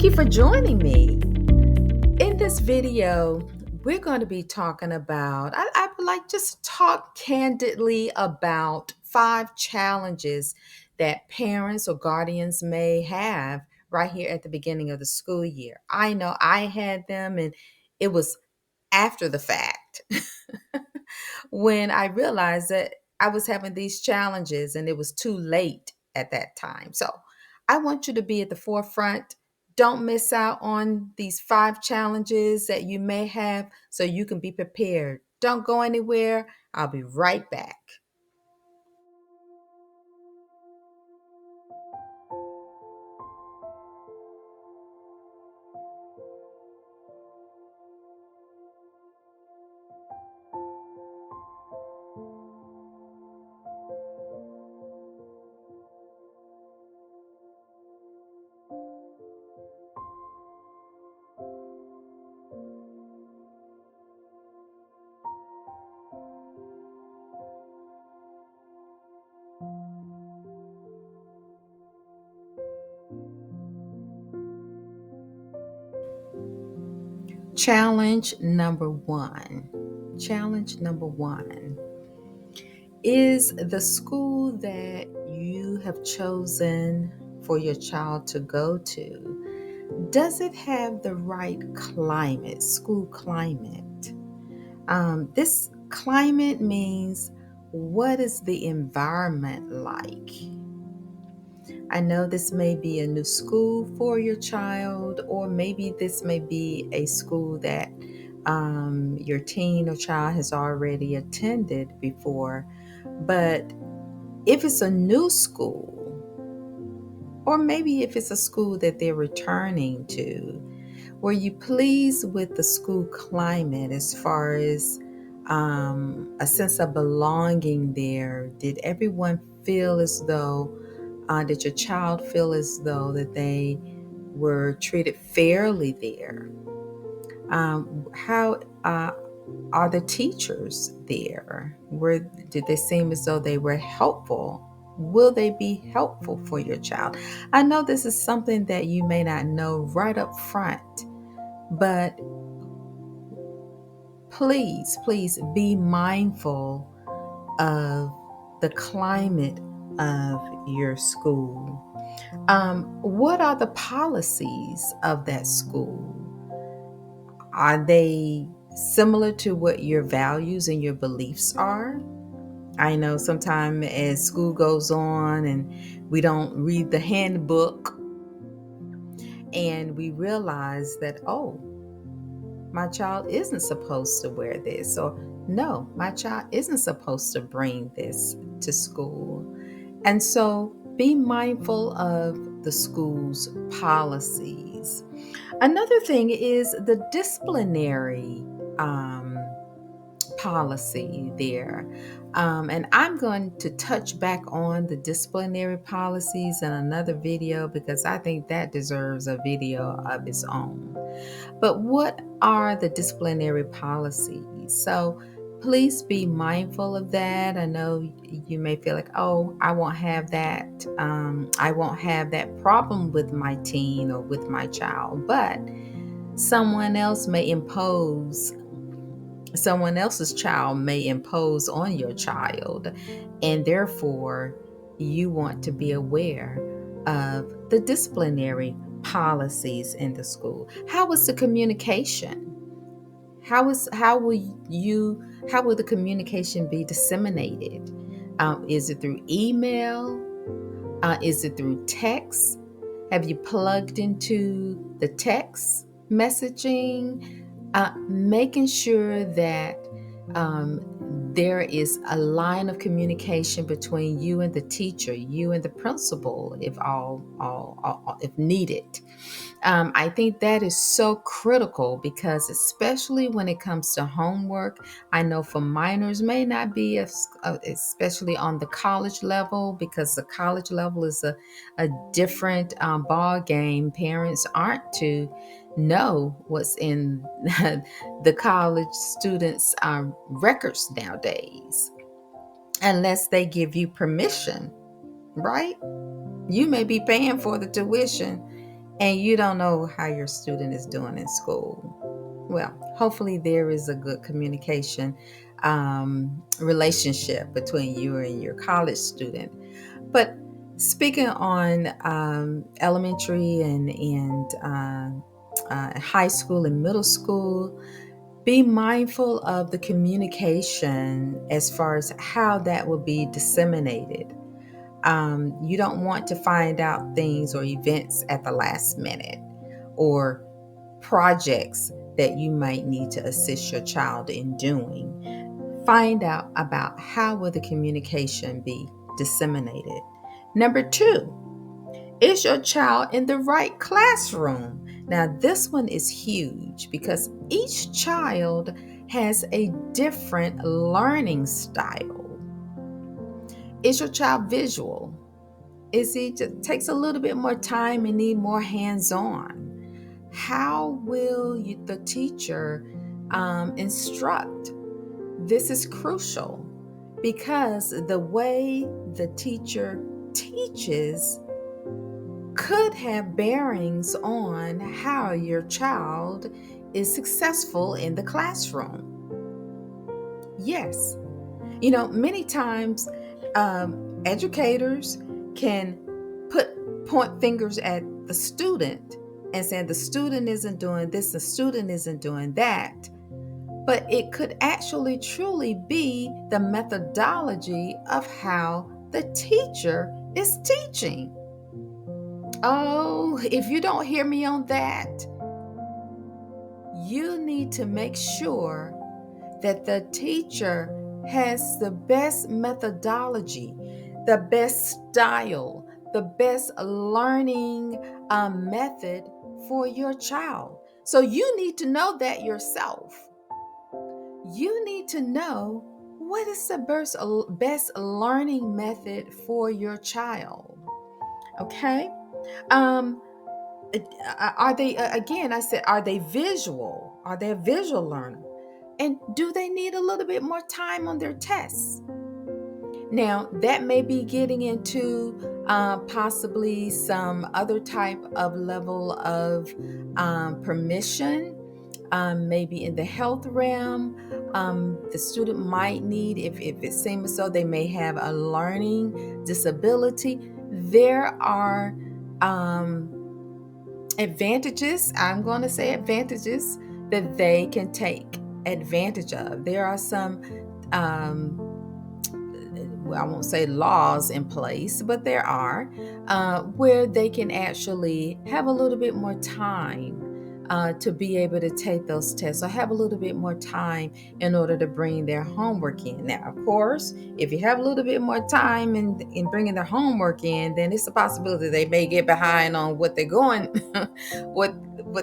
you for joining me. In this video, we're going to be talking about, I would like just talk candidly about 5 challenges that parents or guardians may have right here at the beginning of the school year. I know I had them, and it was after the fact when I realized that I was having these challenges and it was too late at that time. So I want you to be at the forefront. Don't miss out on these 5 challenges that you may have so you can be prepared. Don't go anywhere. I'll be right back. Challenge number one. Challenge number one. Is the school that you have chosen for your child to go to, does it have the right climate, school climate? This climate means, what is the environment like? I know this may be a new school for your child, or maybe this may be a school that your teen or child has already attended before. But if it's a new school, or maybe if it's a school that they're returning to, were you pleased with the school climate as far as a sense of belonging there? Did everyone feel as though, did your child feel as though that they were treated fairly there? How are the teachers there? Did they seem as though they were helpful? Will they be helpful for your child? I know this is something that you may not know right up front, but please be mindful of the climate of your school. What are the policies of that school? Are they similar to what your values and your beliefs are? I know sometimes as school goes on and we don't read the handbook, and we realize that, oh, my child isn't supposed to wear this, or no, my child isn't supposed to bring this to school. And so be mindful of the school's policies. Another thing is the disciplinary um, policy there. And I'm going to touch back on the disciplinary policies in another video because I think that deserves a video of its own. But what are the disciplinary policies? So please be mindful of that. I know you may feel like, oh, I won't have that. I won't have that problem with my teen or with my child, but someone else may impose someone else's child may impose on your child, and therefore you want to be aware of the disciplinary policies in the school. How is the communication? How will the communication be disseminated? Is it through email? Is it through text? Have you plugged into the text messaging? Making sure that um, there is a line of communication between you and the teacher, you and the principal, if if needed. I think that is so critical because, especially when it comes to homework, I know for minors may not be, especially on the college level, because the college level is a different ball game. Parents aren't to know what's in the college students' records nowadays unless they give you permission, right? You may be paying for the tuition and you don't know how your student is doing in school. Well, hopefully there is a good communication relationship between you and your college student. But speaking on elementary and high school and middle school, be mindful of the communication as far as how that will be disseminated. You don't want to find out things or events at the last minute, or projects that you might need to assist your child in doing. Find out about how will the communication be disseminated. Number two, is your child in the right classroom? Now, this one is huge because each child has a different learning style. Is your child visual? Is he just takes a little bit more time and need more hands-on? How will the teacher instruct? This is crucial because the way the teacher teaches could have bearings on how your child is successful in the classroom. Yes, many times educators can point fingers at the student and saying the student isn't doing this, the student isn't doing that. But it could actually truly be the methodology of how the teacher is teaching. Oh, if you don't hear me on that, you need to make sure that the teacher has the best methodology, the best style, the best learning method for your child. So you need to know that yourself. You need to know what is the best learning method for your child. Okay? Um, are they, again, I said, are they visual? Are they a visual learner? And do they need a little bit more time on their tests? Now, that may be getting into possibly some other type of level of permission, maybe in the health realm. The student might need, if it seems as though they may have a learning disability, there are advantages, I'm going to say advantages, that they can take advantage of. There are some, well, I won't say laws in place, but there are where they can actually have a little bit more time to be able to take those tests, or have a little bit more time in order to bring their homework in. Now, of course, if you have a little bit more time in bringing their homework in, then it's a possibility they may get behind on what they're going, what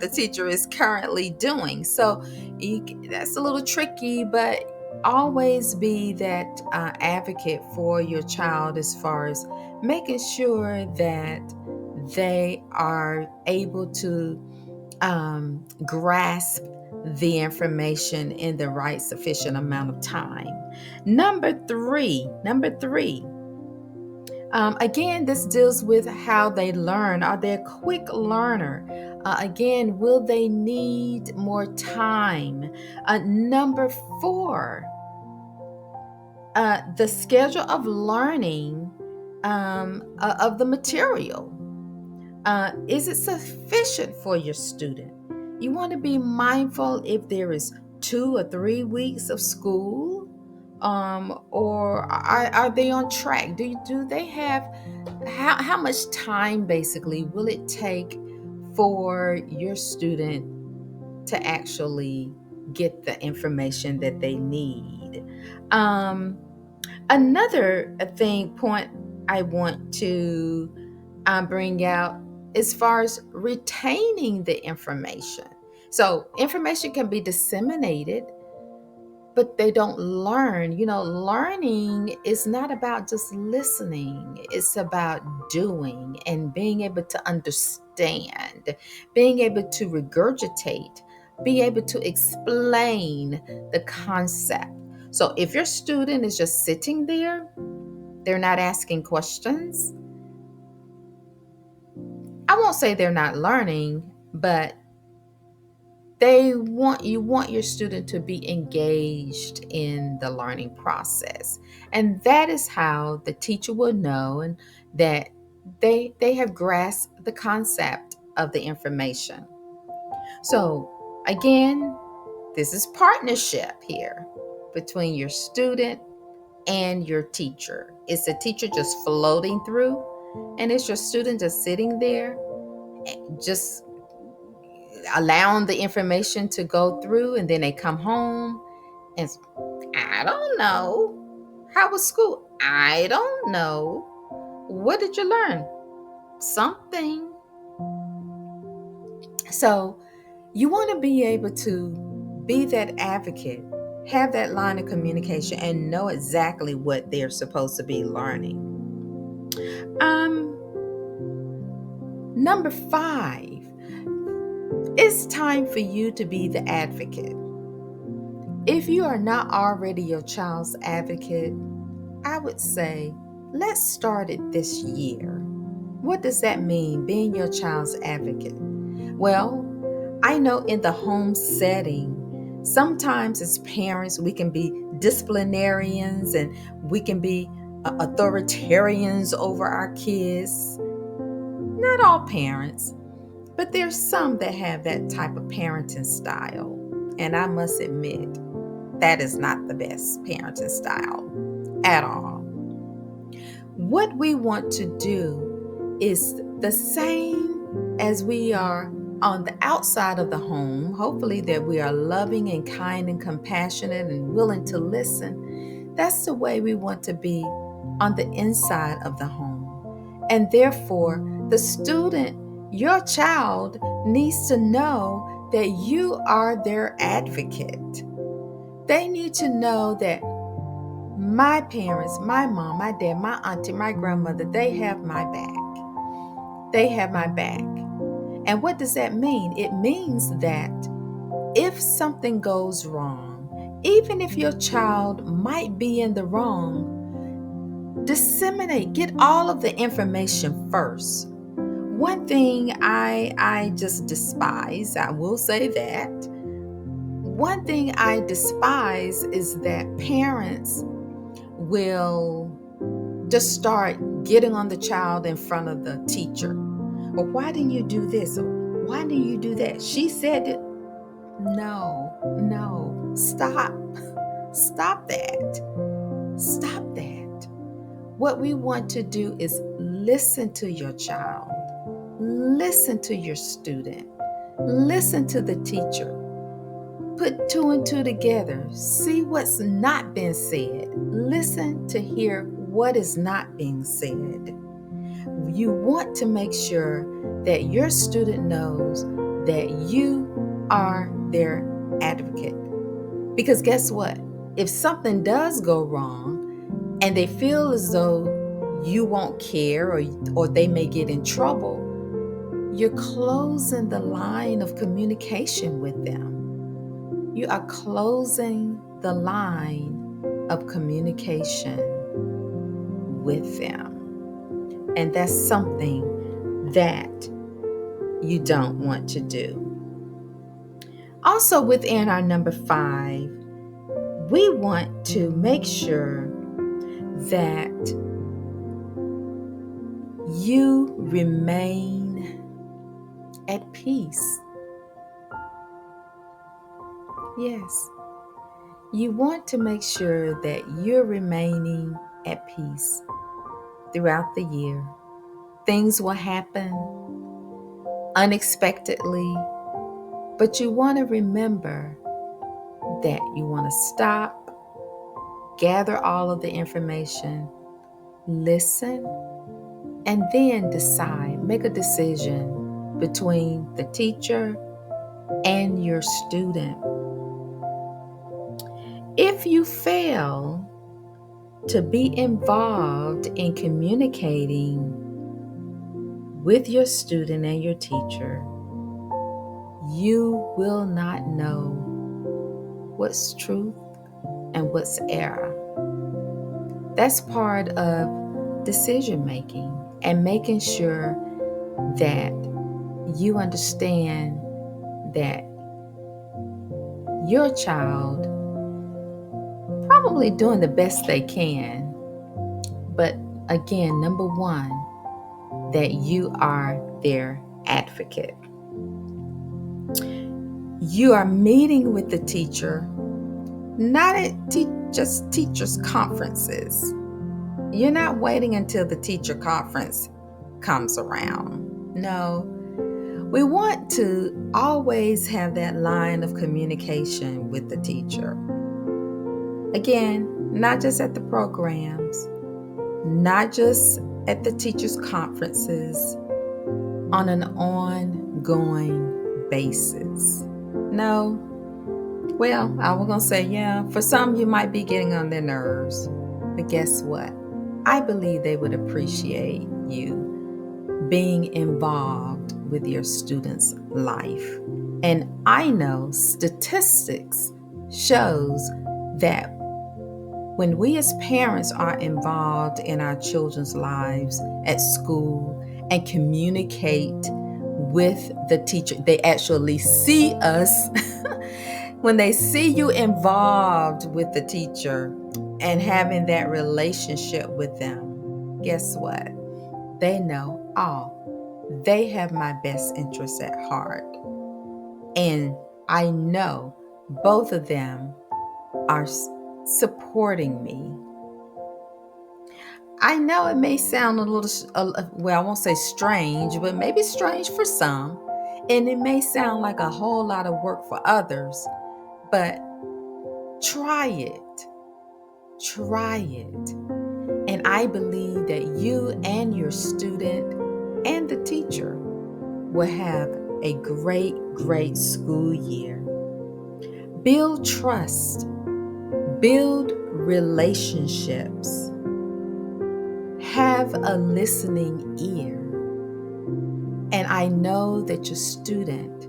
the teacher is currently doing. So that's a little tricky, but always be that advocate for your child as far as making sure that they are able to grasp the information in the right sufficient amount of time. Number three, again, this deals with how they learn. Are they a quick learner? Again, will they need more time? Number four, the schedule of learning of the material. Is it sufficient for your student? You want to be mindful if there is 2 or 3 weeks of school, or are they on track? Do they have how much time basically will it take for your student to actually get the information that they need? Another point I want to bring out as far as retaining the information. So, information can be disseminated, but they don't learn. Learning is not about just listening, it's about doing and being able to understand, being able to regurgitate, be able to explain the concept. So, if your student is just sitting there, they're not asking questions, I won't say they're not learning, but you want your student to be engaged in the learning process. And that is how the teacher will know and that they have grasped the concept of the information. So again, this is partnership here between your student and your teacher. Is the teacher just floating through, and is your student just sitting there, just allowing the information to go through, and then they come home and I don't know. How was school? I don't know. What did you learn? Something. So you want to be able to be that advocate, have that line of communication, and know exactly what they're supposed to be learning. Number 5, it's time for you to be the advocate. If you are not already your child's advocate, I would say let's start it this year. What does that mean, being your child's advocate? Well, I know in the home setting, sometimes as parents, we can be disciplinarians and we can be authoritarians over our kids. Not all parents, but there's some that have that type of parenting style. And I must admit, that is not the best parenting style at all. What we want to do is the same as we are on the outside of the home, hopefully that we are loving and kind and compassionate and willing to listen. That's the way we want to be on the inside of the home. And therefore, the student, your child, needs to know that you are their advocate. They need to know that my parents, my mom, my dad, my auntie, my grandmother, they have my back. They have my back. And what does that mean? It means that if something goes wrong, even if your child might be in the wrong, disseminate, get all of the information first. One thing I just despise, I will say that. One thing I despise is that parents will just start getting on the child in front of the teacher. Well, why didn't you do this? Or why didn't you do that? She said it. No, stop. Stop that. Stop that. What we want to do is listen to your child, listen to your student, listen to the teacher. Put 2 and 2 together. See what's not been said. Listen to hear what is not being said. You want to make sure that your student knows that you are their advocate. Because guess what? If something does go wrong and they feel as though you won't care or they may get in trouble, you're closing the line of communication with them. You are closing the line of communication with them. And that's something that you don't want to do. Also, within our number 5, we want to make sure that you remain at peace. Yes, you want to make sure that you're remaining at peace throughout the year. Things will happen unexpectedly, but you want to remember that you want to stop, gather all of the information, listen, and then decide, make a decision between the teacher and your student. If you fail to be involved in communicating with your student and your teacher, you will not know what's truth and what's error. That's part of decision making and making sure that you understand that your child probably doing the best they can. But again, number one, that you are their advocate. You are meeting with the teacher, not at just teachers' conferences. You're not waiting until the teacher conference comes around. No, we want to always have that line of communication with the teacher. Again, not just at the programs, not just at the teachers' conferences, on an ongoing basis. No, well, I was going to say, yeah, for some you might be getting on their nerves. But guess what? I believe they would appreciate you being involved with your student's life. And I know statistics shows that when we as parents are involved in our children's lives at school and communicate with the teacher, they actually see us. When they see you involved with the teacher and having that relationship with them, guess what? They know, oh, they have my best interests at heart. And I know both of them are supporting me. I know it may sound a little, well, I won't say strange, but maybe strange for some. And it may sound like a whole lot of work for others, but try it. Try it. And I believe that you and your student and the teacher will have a great, great school year. Build trust. Build relationships. Have a listening ear. And I know that your student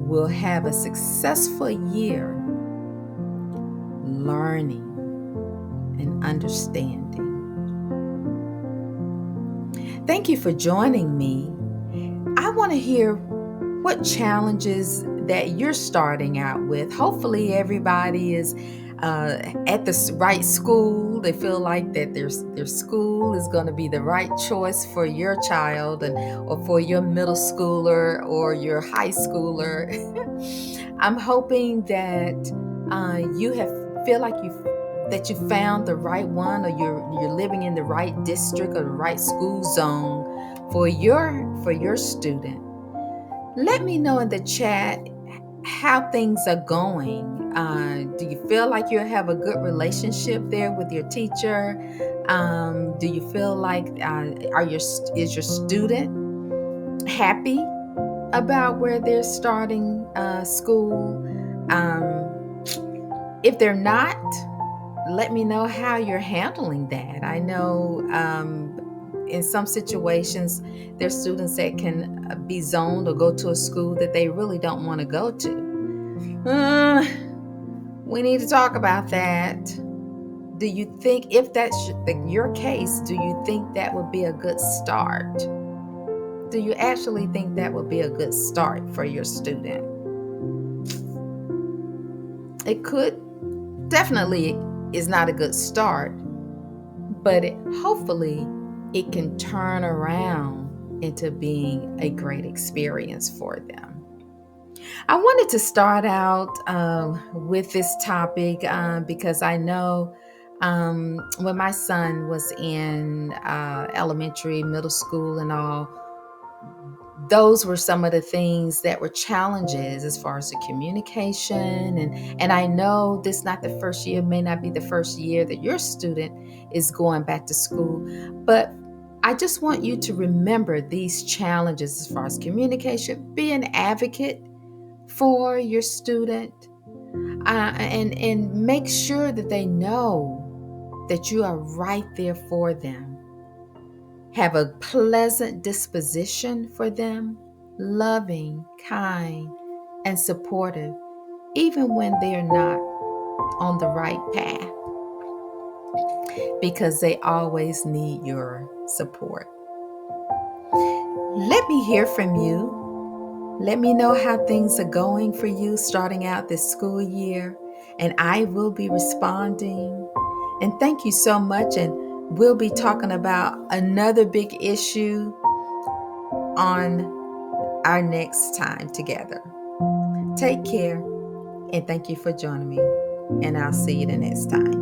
will have a successful year learning and understanding. Thank you for joining me. I want to hear what challenges that you're starting out with. Hopefully everybody is at the right school. They feel like that their school is going to be the right choice for your child or for your middle schooler or your high schooler. I'm hoping that you feel like you found the right one, or you're living in the right district or the right school zone for your student. Let me know in the chat how things are going. Do you feel like you have a good relationship there with your teacher? Do you feel like is your student happy about where they're starting school? If they're not, let me know how you're handling that. I know in some situations, there's students that can be zoned or go to a school that they really don't want to go to. We need to talk about that. Do you think, if that's your case, do you think that would be a good start? Do you actually think that would be a good start for your student? It could, definitely is not a good start, but hopefully it can turn around into being a great experience for them. I wanted to start out with this topic because I know when my son was in elementary, middle school, and all, those were some of the things that were challenges as far as the communication. And I know this not the first year, may not be the first year that your student is going back to school, but I just want you to remember these challenges as far as communication. Be an advocate for your student, and make sure that they know that you are right there for them. Have a pleasant disposition for them, loving, kind, and supportive, even when they're not on the right path, because they always need your support. Let me hear from you. Let me know how things are going for you starting out this school year, and I will be responding. And thank you so much. And we'll be talking about another big issue on our next time together. Take care, and thank you for joining me. And I'll see you the next time.